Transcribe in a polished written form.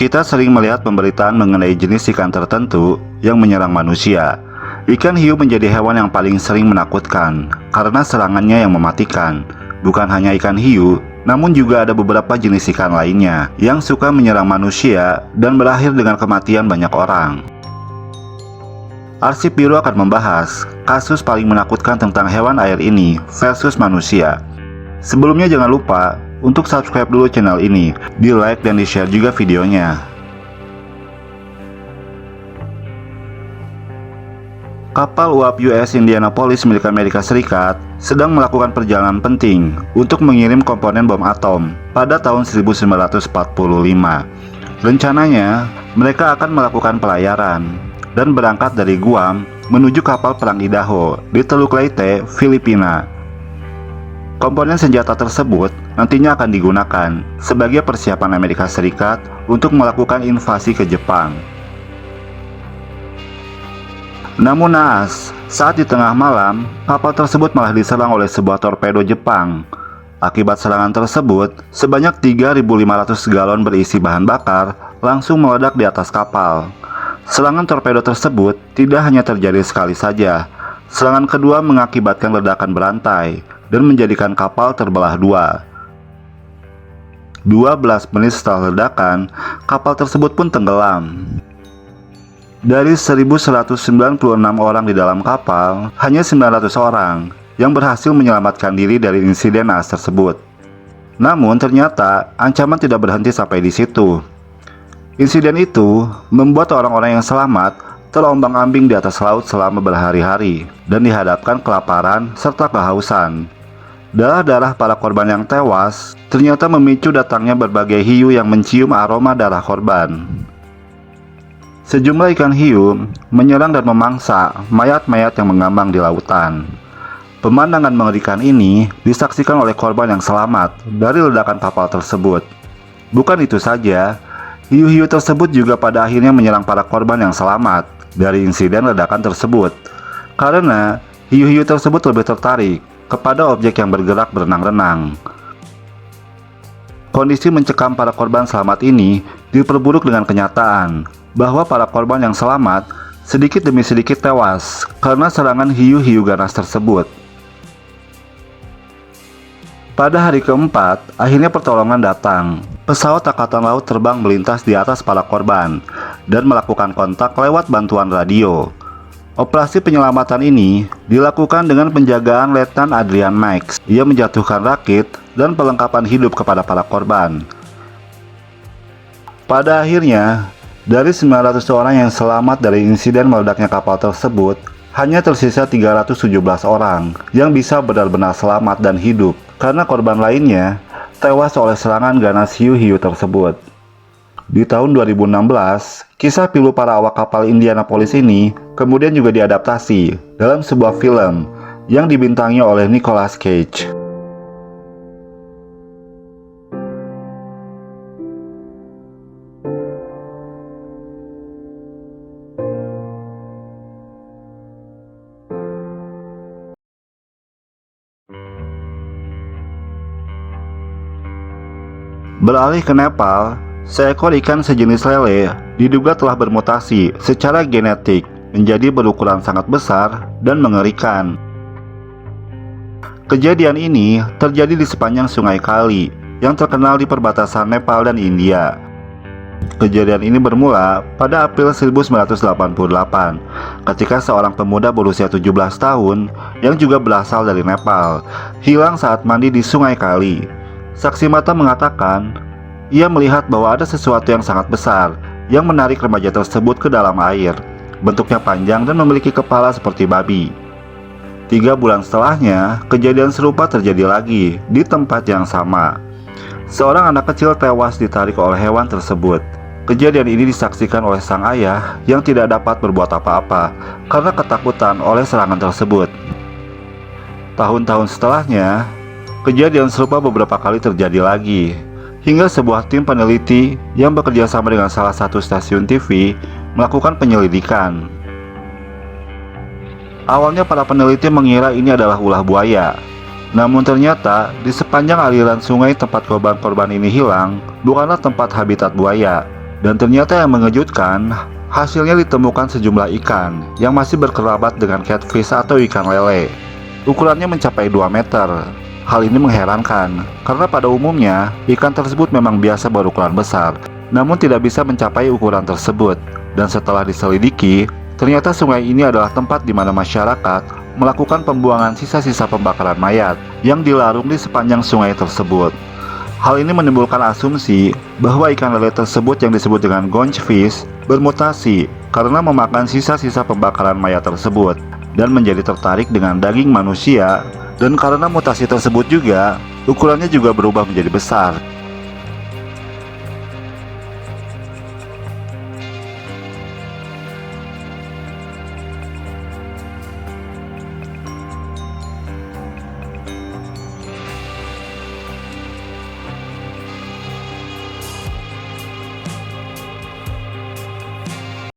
Kita sering melihat pemberitaan mengenai jenis ikan tertentu yang menyerang manusia. Ikan hiu menjadi hewan yang paling sering menakutkan karena serangannya yang mematikan. Bukan hanya ikan hiu, namun juga ada beberapa jenis ikan lainnya yang suka menyerang manusia dan berakhir dengan kematian banyak orang. Arsip Biru akan membahas kasus paling menakutkan tentang hewan air ini versus manusia. Sebelumnya jangan lupa untuk subscribe dulu channel ini, di like dan di share juga videonya. Kapal uap USS Indianapolis milik Amerika Serikat sedang melakukan perjalanan penting untuk mengirim komponen bom atom pada tahun 1945. Rencananya, mereka akan melakukan pelayaran dan berangkat dari Guam menuju kapal perang Idaho di Teluk Leyte, Filipina. Komponen senjata tersebut nantinya akan digunakan sebagai persiapan Amerika Serikat untuk melakukan invasi ke Jepang. Namun naas, saat di tengah malam, kapal tersebut malah diserang oleh sebuah torpedo Jepang. Akibat serangan tersebut, sebanyak 3.500 galon berisi bahan bakar langsung meledak di atas kapal. Serangan torpedo tersebut tidak hanya terjadi sekali saja. Serangan kedua mengakibatkan ledakan berantai dan menjadikan kapal terbelah dua. 12 menit setelah ledakan, kapal tersebut pun tenggelam. Dari 1.196 orang di dalam kapal, hanya 900 orang yang berhasil menyelamatkan diri dari insiden naas tersebut. Namun ternyata ancaman tidak berhenti sampai di situ. Insiden itu membuat orang-orang yang selamat terombang-ambing di atas laut selama berhari-hari dan dihadapkan kelaparan serta kehausan. Darah-darah para korban yang tewas ternyata memicu datangnya berbagai hiu yang mencium aroma darah korban. Sejumlah ikan hiu menyerang dan memangsa mayat-mayat yang mengambang di lautan. Pemandangan mengerikan ini disaksikan oleh korban yang selamat dari ledakan kapal tersebut. Bukan itu saja, hiu-hiu tersebut juga pada akhirnya menyerang para korban yang selamat dari insiden ledakan tersebut, karena hiu-hiu tersebut lebih tertarik kepada objek yang bergerak berenang-renang. Kondisi mencekam para korban selamat ini diperburuk dengan kenyataan bahwa para korban yang selamat sedikit demi sedikit tewas karena serangan hiu-hiu ganas tersebut. Pada hari keempat, akhirnya pertolongan datang. Pesawat Angkatan Laut terbang melintas di atas para korban dan melakukan kontak lewat bantuan radio. Operasi penyelamatan ini dilakukan dengan penjagaan Letnan Adrian Max. Ia menjatuhkan rakit dan perlengkapan hidup kepada para korban. Pada akhirnya, dari 900 orang yang selamat dari insiden meledaknya kapal tersebut, hanya tersisa 317 orang yang bisa benar-benar selamat dan hidup, karena korban lainnya tewas oleh serangan ganas hiu-hiu tersebut. Di tahun 2016, kisah pilu para awak kapal Indianapolis ini kemudian juga diadaptasi dalam sebuah film yang dibintangi oleh Nicolas Cage. Beralih ke Nepal, seekor ikan sejenis lele diduga telah bermutasi secara genetik menjadi berukuran sangat besar dan mengerikan. Kejadian ini terjadi di sepanjang Sungai Kali yang terkenal di perbatasan Nepal dan India. Kejadian ini bermula pada April 1988 ketika seorang pemuda berusia 17 tahun yang juga berasal dari Nepal hilang saat mandi di Sungai Kali. Saksi mata mengatakan ia melihat bahwa ada sesuatu yang sangat besar yang menarik remaja tersebut ke dalam air. Bentuknya panjang dan memiliki kepala seperti babi. 3 bulan setelahnya, kejadian serupa terjadi lagi di tempat yang sama. Seorang anak kecil tewas ditarik oleh hewan tersebut. Kejadian ini disaksikan oleh sang ayah yang tidak dapat berbuat apa-apa karena ketakutan oleh serangan tersebut. Tahun-tahun setelahnya, kejadian serupa beberapa kali terjadi lagi, hingga sebuah tim peneliti yang bekerja sama dengan salah satu stasiun TV melakukan penyelidikan. Awalnya para peneliti mengira ini adalah ulah buaya. Namun ternyata di sepanjang aliran sungai tempat korban-korban ini hilang bukanlah tempat habitat buaya, Dan ternyata yang mengejutkan, hasilnya ditemukan sejumlah ikan yang masih berkerabat dengan catfish atau ikan lele. Ukurannya mencapai 2 meter. Hal ini mengherankan, karena pada umumnya ikan tersebut memang biasa berukuran besar, namun tidak bisa mencapai ukuran tersebut. Dan setelah diselidiki, ternyata sungai ini adalah tempat di mana masyarakat melakukan pembuangan sisa-sisa pembakaran mayat yang dilarung di sepanjang sungai tersebut. Hal ini menimbulkan asumsi bahwa ikan lele tersebut yang disebut dengan goldfish bermutasi karena memakan sisa-sisa pembakaran mayat tersebut dan menjadi tertarik dengan daging manusia, dan karena mutasi tersebut juga ukurannya juga berubah menjadi besar.